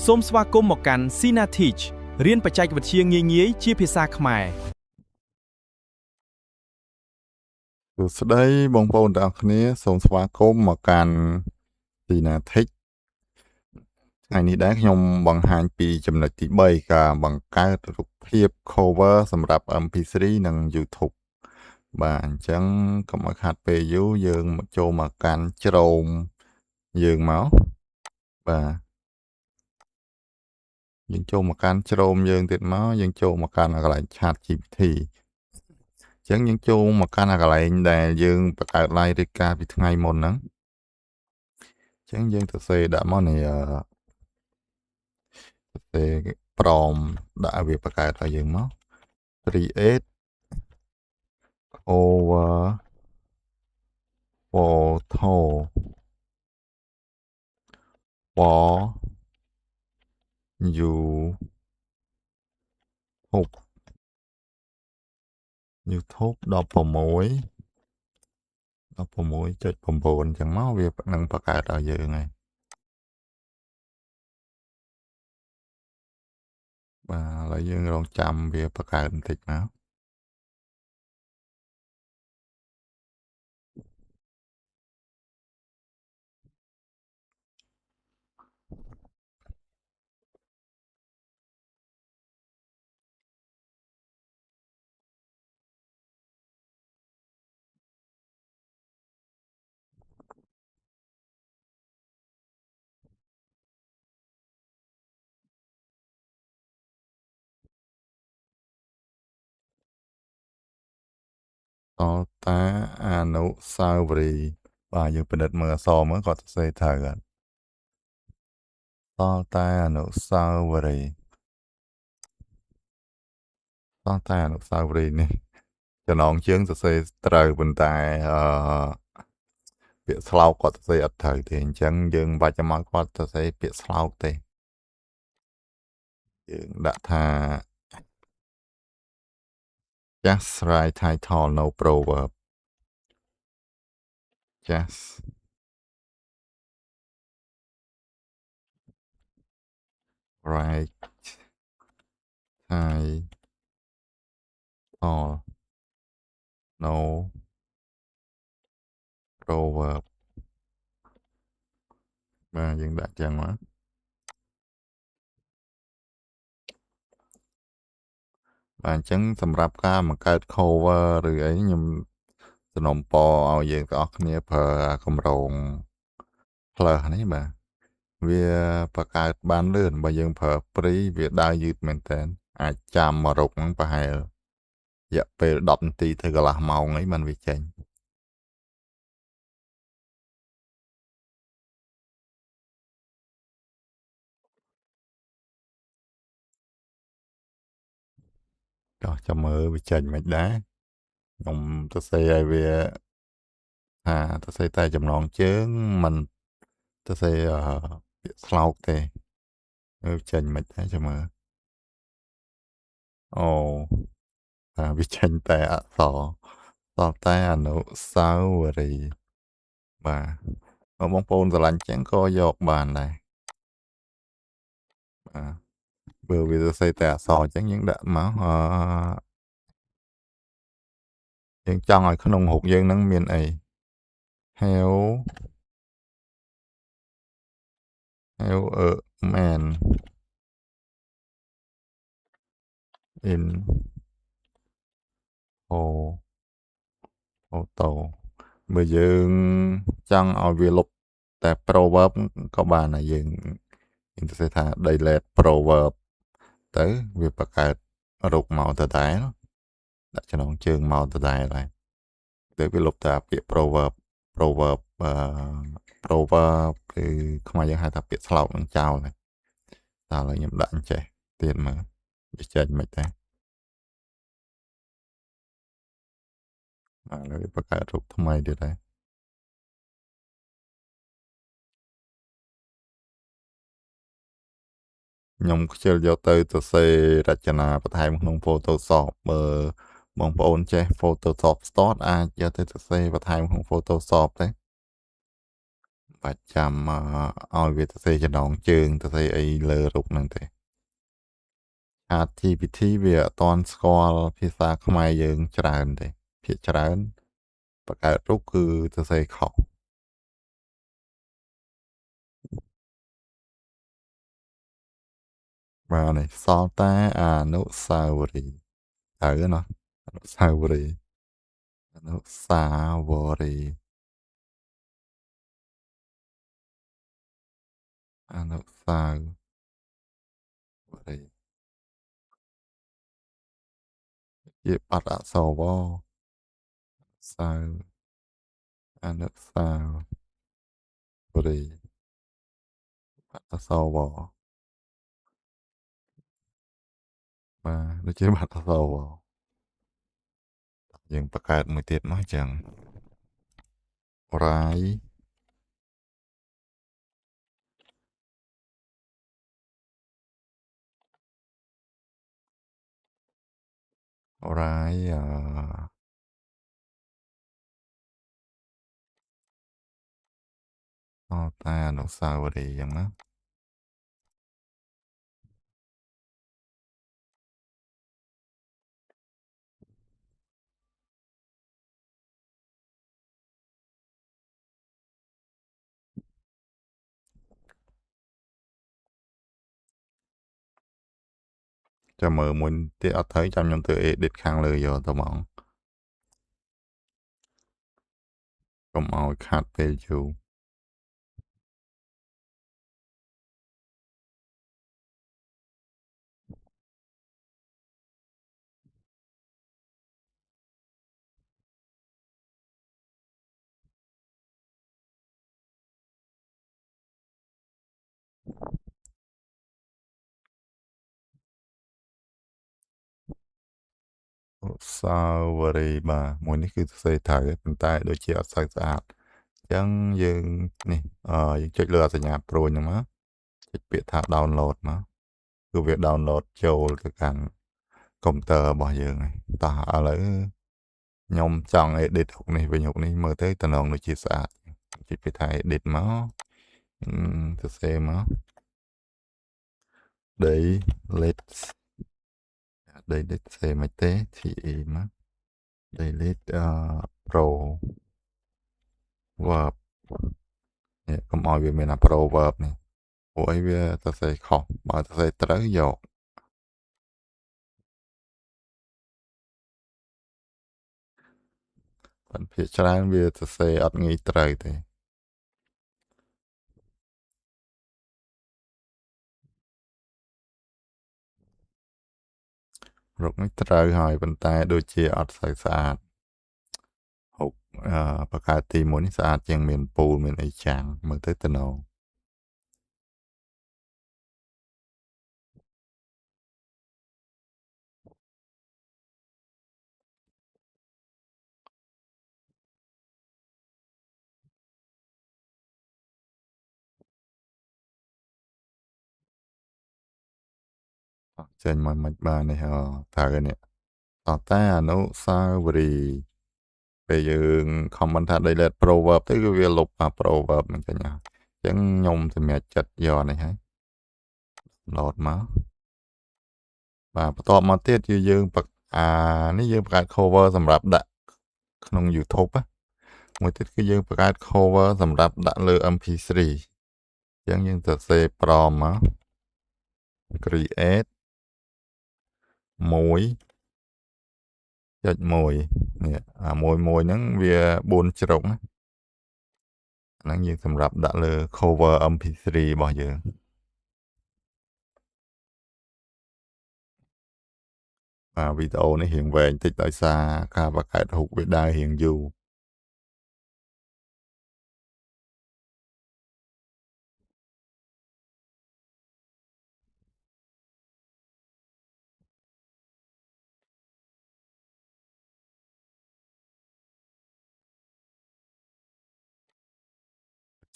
សូមស្វាគមន៍មកកាន់ Sina Teach រៀនបច្ចេកវិទ្យាងាយៗជាភាសាខ្មែរសួស្តីបងប្អូនទាំងអស់គ្នាសូមស្វាគមន៍មកកាន់ Sina Teach ថ្ងៃនេះដែរខ្ញុំបង្ហាញពីចំណុចទី3ការបង្កើតរូបភាព cover សម្រាប់ MP3 និង YouTube បាទអញ្ចឹងកុំឲ្យខាត់ពេលយូរយើងចូលមកកាន់ជ្រោមយើងមកបាទយើងចូលមកកាន់ជ្រោមយើងទៀតមកយើងចូលមកកាន់កន្លែង Chat GPT អញ្ចឹងយើងចូលមកកាន់កន្លែងដែលយើងបង្កើត live ឬការពីថ្ងៃមុនហ្នឹងអញ្ចឹងយើងទៅសេដាក់មកនេះទេប្រមដាក់វាបង្កើតឲ្យយើងមក create over photo for YouTube 16.9 អញ្ចឹងមកវានឹងបង្កើតឲ្យយើងហើយបាទឥឡូវយើងរងចាំវាបង្កើតបន្តិចមកតតាអនុស្សាវរីយ៍បាទយើងពិនិត្យមើលអក្សរមើលគាត់សរសេរត្រូវអត់តតាអនុស្សាវរីយ៍នេះចំណងជើងសរសេរត្រូវប៉ុន្តែពាក្យស្លោកគាត់សរសេរអត់ត្រូវទេអញ្ចឹងយើងបាច់ចាំឲ្យគាត់សរសេរពាក្យស្លោកទេយើងដាក់ថា just write title no proverb just write title no proverb បាទយើងដាក់ចឹងមកបាទអញ្ចឹងសម្រាប់ការបង្កើត cover ឬអីខ្ញុំសនំពរឲ្យយើងទាំងអស់គ្នាប្រើកម្រង plus នេះបាទវាបង្កើតបានលឿនបើយើងប្រើ free វាដើរយឺតមែនតើអាចចាំមករកហ្នឹងប្រហែលរយៈពេល10នាទីទៅកន្លះម៉ោងអីបានវាចេញចោះចាំមើលវាចេញមិនដែរខ្ញុំទៅសេឲ្យវាថាទៅសេតែចំណងជើងមិនទៅសេពាក្យស្លោកទេវាចេញមិនដែរចាំមើលអូវាចេញតែអក្សរតតែអនុស្សាវរីយ៍បាទបងប្អូនស្រឡាញ់ចឹងក៏យកបានដែរបាទបើវាសរសេរតែអក្សរអញ្ចឹងយើងដាក់មកយើងចង់ឲ្យក្នុងរូបយើងហ្នឹងមានអី Have a man in photo បើយើងចង់ឲ្យវាលុបតែ proverb ក៏បានដែរយើងទៅសេថា delete proverb ទៅវាបង្កើតរូបមកដដែលដាក់ចំណងជើងមកដដែលហើយទៅវាលុបតែពាក្យ proverb គឺខ្មែរយើងហៅថាពាក្យស្លោកនឹងចោលហើយតែឥឡូវខ្ញុំដាក់អញ្ចេះទៀតមើលវាចេញមិនទេឥឡូវវាបង្កើតរូបថ្មីទៀតហើយខ្ញុំខ្ជិលយកទៅសរសេររចនាបន្ថែមក្នុង Photoshop បើបងប្អូនចេះ Photoshop Start អាចយកទៅសរសេរបន្ថែមក្នុង Photoshop ទេ បាច់ចាំឲ្យវាសរសេរចំណងជើងសរសេរអីលើរូបហ្នឹងទេ ChatGPT វាអត់ទាន់ស្គាល់ភាសាខ្មែរយើងច្រើនទេភាគច្រើនបង្កើតរូបគឺសរសេរខុសបាទនេះសល់តែអនុស្សាវរីយ៍ត្រូវណាអនុស្សាវរីយ៍អនុស្សាវរីយ៍អនុស្សាវរីយ៍ជាបាត់អក្សរវសាវអនុស្សាវរីយ៍បាត់អក្សរវបាទដូចជាបាត់អក្សរវយើងបង្កើតមួយទៀតមកចឹងរាយរាយតែអនុស្សាវរីយ៍ចឹងណាចាំមើលមួយទៀតអត់ត្រូវចាំខ្ញុំធ្វើ edit ខាងលើយកទៅហ្មងកុំឲ្យខាត់ពេលយូរអនុស្សាវរីយ៍បាទមួយនេះគឺសរសេរត្រូវប៉ុន្តែដូចជាអត់សូវស្អាតអញ្ចឹងយើងនេះយើងចុចលើអសញ្ញាព្រួយហ្នឹងមកចុចពាក្យថា download មកគឺវា download ចូលទៅកាន់កុំព្យូទ័ររបស់យើងហើយតោះឥឡូវខ្ញុំចង់ edit ហុកនេះវិញហុកនេះមើលទៅតំណងដូចជាស្អាតចុចពាក្យថា edit មកសរសេរមក delete delete សរសេរមិនទេ te មក delete proverb នេះកុំឲ្យវាមានអា proverb នេះព្រោះអីវាសរសេរខុសបើសរសេរត្រូវយកប៉ុន្តែភាគច្រើនវាសរសេរអត់ងាយត្រូវទេរូបនេះត្រូវហើយប៉ុន្តែដូចជាអត់សូវស្អាតហុកបង្កើតទី1នេះស្អាតជាងមានពូលមានអីចាំងមើលទៅតំណងចេញមកមិនបាននេះត្រូវនេះតតែអនុស្សាវរីយ៍ពេលយើង comment ថា delete proverb ទៅគឺវាលុបអា proverb ហ្នឹងចេញអស់អញ្ចឹងខ្ញុំសម្រេចចិត្តយកនេះហើយ load មកបាទបន្ទាប់មកទៀតគឺយើងនេះយើងបង្កើត cover សម្រាប់ដាក់ក្នុង YouTube ណាមួយទៀតគឺយើងបង្កើត cover សម្រាប់ដាក់លើ MP3 អញ្ចឹងយើងសរសេរ prompt មក create 1.1នេះមួយហ្នឹងវា4ជ្រុងហ្នឹងយើងសម្រាប់ដាក់លើ cover MP3 របស់យើងវីដេអូនេះរៀងវែងតិចដោយសារការបង្កើតរូបវាដើររៀងយូរ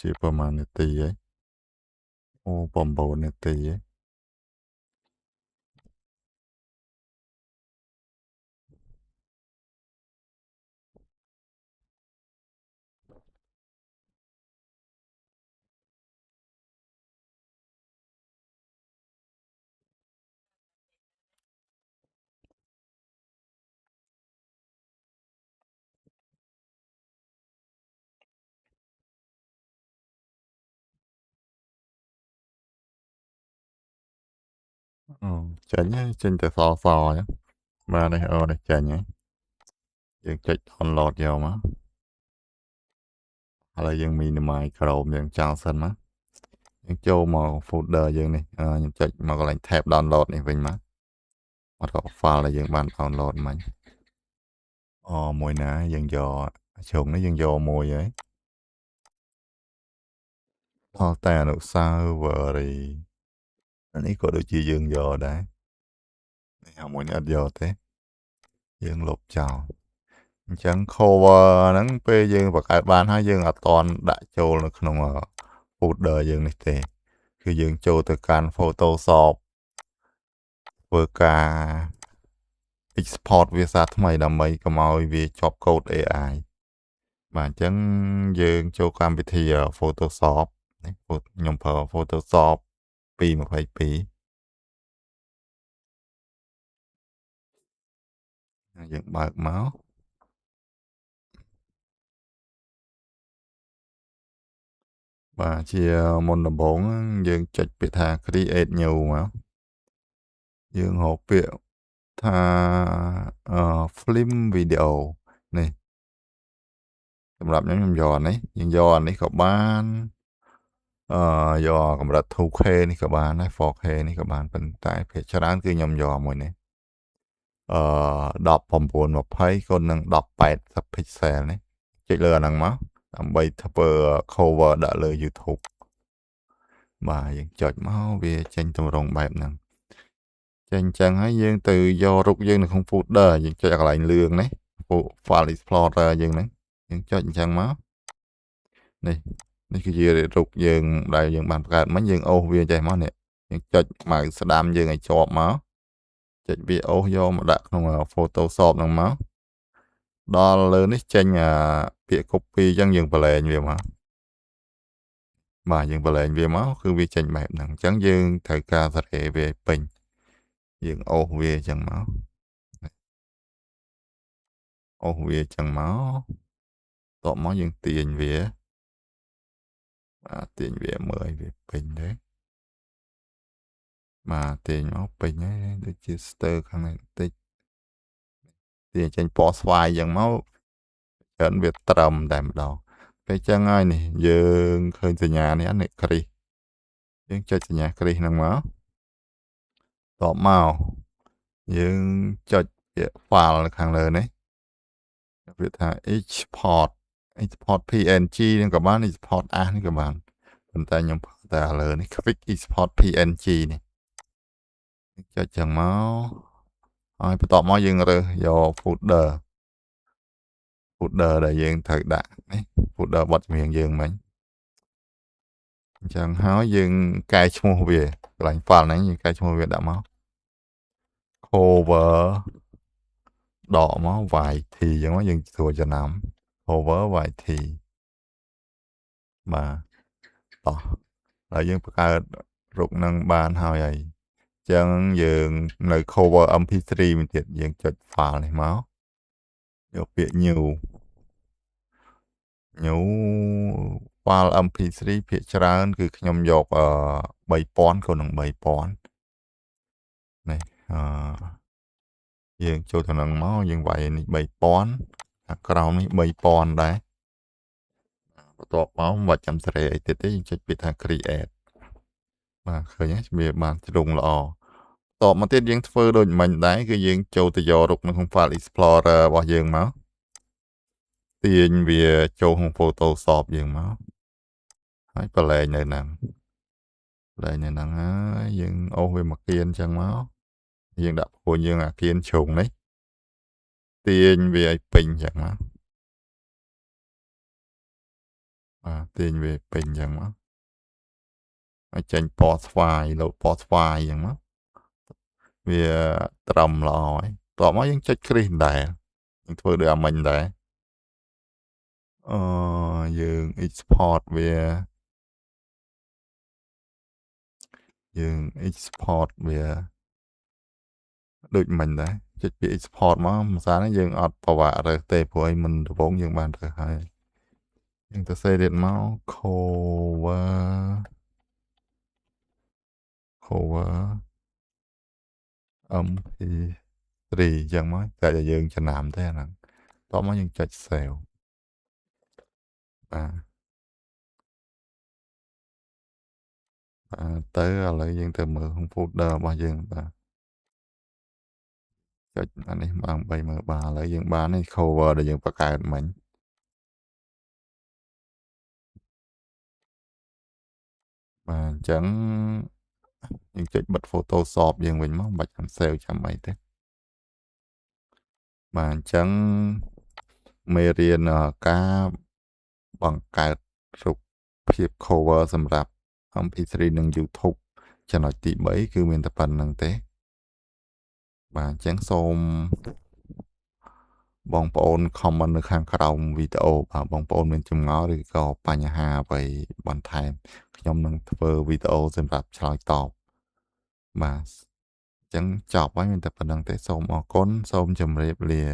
ជាប្រហែលនាទីហើយអូ9នាទីហើយ ចេញហើយចេញតែសសអញ្ចឹងបាទនេះអូនេះចេញហើយយើងចុច download យកមកឥឡូវយើង minimize Chrome យើងចោលសិនមកយើងចូលមក folder យើងនេះខ្ញុំចុចមកកន្លែង tab download នេះវិញមករក file ដែលយើងបាន download មិញមួយណាយើងយកជ្រុងនេះយើងយកមួយហើយផលតែអនុស្សាវរីយ៍អានេះក៏ដូចជាយើងយកដែរនេះមួយនេះអត់យកទេយើងលុបចោលអញ្ចឹង cover ហ្នឹងពេលយើងបង្កើតបានហើយយើងអត់តន់ដាក់ចូលនៅក្នុង folder យើងនេះទេគឺយើងចូលទៅកាន់ Photoshop ធ្វើការ export វាសារថ្មីដើម្បីកុំឲ្យវាជាប់កូដ AI បាទអញ្ចឹងយើងចូលកម្មវិធី Photoshop នេះខ្ញុំប្រើ Photoshop 222យើងបើកមកបាទជាមុនដំបូងយើងចុចពាក្យថា create new មកយើងរកពាក្យថា film video នេះសម្រាប់ខ្ញុំយកអានេះយើងយកអានេះក៏បានយកកម្រិត 2K នេះក៏បានដែរ 4K នេះក៏បានប៉ុន្តែភាគច្រើនគឺខ្ញុំយកមួយនេះ1920 គុណនឹង1080 pixel នេះចុចលើអាហ្នឹងមកដើម្បីធ្វើ cover ដាក់លើ YouTube បាទយើងចុចមកវាចេញទម្រង់បែបហ្នឹងចេញអញ្ចឹងហើយយើងទៅយករូបយើងនៅក្នុង folder យើងចុចកន្លែងលឿងនេះ file explorer យើងហ្នឹងយើងចុចអញ្ចឹងមកនេះគឺជារូបយើងដែលយើងបានបង្កើតមិញយើងអូសវាចេះមកនេះយើងចុចម៉ៅស្ដាំយើងឲ្យជាប់មកចុចវាអូសយកមកដាក់ក្នុង Photoshop ហ្នឹងមកដល់លើនេះចេញពាក្យ copy អញ្ចឹងយើងបលែងវាមកបាទយើងបលែងវាមកគឺវាចេញបែបហ្នឹងអញ្ចឹងយើងត្រូវការសរេវាឲ្យពេញយើងអូសវាអញ្ចឹងមកអូសវាអញ្ចឹងមកតបមកយើងទាញវាបាទទាញវាមើលឲ្យវាពេញដែរបាទទាញមកពេញហើយដូចជាស្ទើខាងនេះបន្តិចទាញចេញពណ៌ស្វាយអញ្ចឹងមកច្រើនវាត្រឹមតែម្ដងពេលអញ្ចឹងហើយនេះយើងឃើញសញ្ញានេះនេះគ្រីសយើងចុចសញ្ញាគ្រីសហ្នឹងមកតបមកយើងចុចពាក្យ file នៅខាងលើនេះវាថា export PNG នឹងក៏បាន export AS នេះក៏បានប៉ុន្តែខ្ញុំប្រើតែឥឡូវនេះ quick export PNG នេះចុចចឹងមកហើយបន្ទាប់មកយើងរើសយក folder ដែលយើងត្រូវដាក់នេះ folder បទចម្រៀងយើងមិញអញ្ចឹងហើយយើងកែឈ្មោះវាកន្លែង file ហ្នឹងយើងកែឈ្មោះវាដាក់មក cover ដកមក YT អញ្ចឹងមកយើងស្រួលចំណាំ cover YT បាទតោះហើយយើងបង្កើតរូបនឹងបានហើយអញ្ចឹងយើងនៅ cover MP3 មួយទៀតយើងចុច file នេះមកយកពាក្យ new file MP3 ភាគច្រើនគឺខ្ញុំយក3000 គុណនឹង3000នេះយើងចូលទៅនឹងមកយើងវាយនេះ3000ខាងក្រោមនេះ3000ដែរបន្ទាប់មកមិនបាច់ចាំសេរីអីទៀតទេយើងចុចពាក្យថា create បាទឃើញទេវាបានជ្រុងល្អតបមកទៀតយើងធ្វើដូចមិញដែរគឺយើងចូលទៅយករូបនៅក្នុង file explorer របស់យើងមកទាញវាចូលក្នុង Photoshop យើងមកហើយបលែងនៅហ្នឹងហើយយើងអូសវាមកគៀនអញ្ចឹងមកយើងដាក់ព្រួយយើងអាគៀនជ្រុងនេះទាញវាឲ្យពេញអញ្ចឹងមកបាទទាញវាពេញអញ្ចឹងមកឲ្យចេញពណ៌ស្វាយលោតពណ៌ស្វាយអញ្ចឹងមកវាត្រឹមល្អហើយតោះមកយើងចុចគ្រីសដែរយើងធ្វើដូចអាមិញដែរយើង export វាដូចមិញដែរចុចពាក្យ export មកភាសានេះយើងអត់ប្រវាក់រើសទេព្រោះឯមុនដំបូងយើងបានរើសហើយយើងទៅសេទៀតមក cover MP3 ចឹងមកតែយើងចំណាំទេអាហ្នឹងតោះមកយើងចុច save បាទទៅឥឡូវយើងទៅមើលក្នុង folder របស់យើងបាទចុចអានេះដើម្បីមើលបាទឥឡូវយើងបាននេះ cover ដែលយើងបង្កើតមិញបាទអញ្ចឹងយើងចុចបិទ Photoshop យើងវិញមកមិនបាច់ចាំ save ចាំអីទេបាទអញ្ចឹងមេរៀនការបង្កើតរូបភាព cover សម្រាប់ MP3 និង YouTube ចំណុចទី3គឺមានតែប៉ុណ្្នឹងទេបាទអញ្ចឹងសូមបងប្អូន comment នៅខាងក្រោមវីដេអូបាទបងប្អូនមានចម្ងល់ឬក៏បញ្ហាអ្វីបន្ថែមខ្ញុំនឹងធ្វើវីដេអូសម្រាប់ឆ្លើយតបបាទអញ្ចឹងចប់ហើយមានតែប៉ុណ្្នឹងទេសូមអរគុណសូមជម្រាបលា